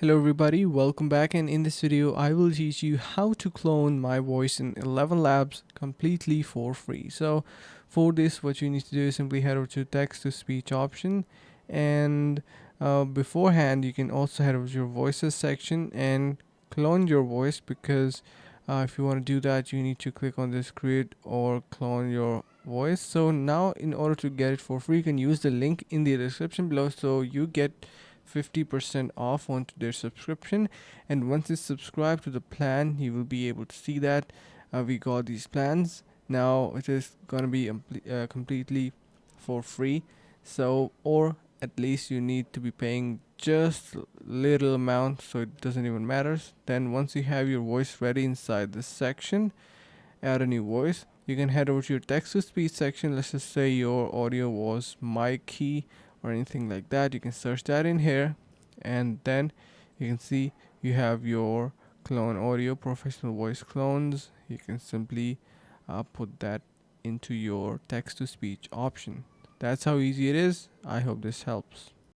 Hello everybody, welcome back, and in this video I will teach you how to clone my voice in ElevenLabs completely for free. So for this, what you need to do is simply head over to text to speech option, and beforehand you can also head over to your voices section and clone your voice, because if you want to do that you need to click on this create or clone your voice. So now in order to get it for free, you can use the link in the description below, so you get 50% off onto their subscription. And once you subscribe to the plan, you will be able to see that we got these plans. Now it is gonna be completely for free. So, or at least you need to be paying just little amount, so it doesn't even matter. Then once you have your voice ready inside this section, add a new voice. You can head over to your text to speech section. Let's just say your audio was mic key or anything like that. You can search that in here, and then you can see you have your clone audio, professional voice clones. You can simply put that into your text to speech option. That's how easy it is. I hope this helps.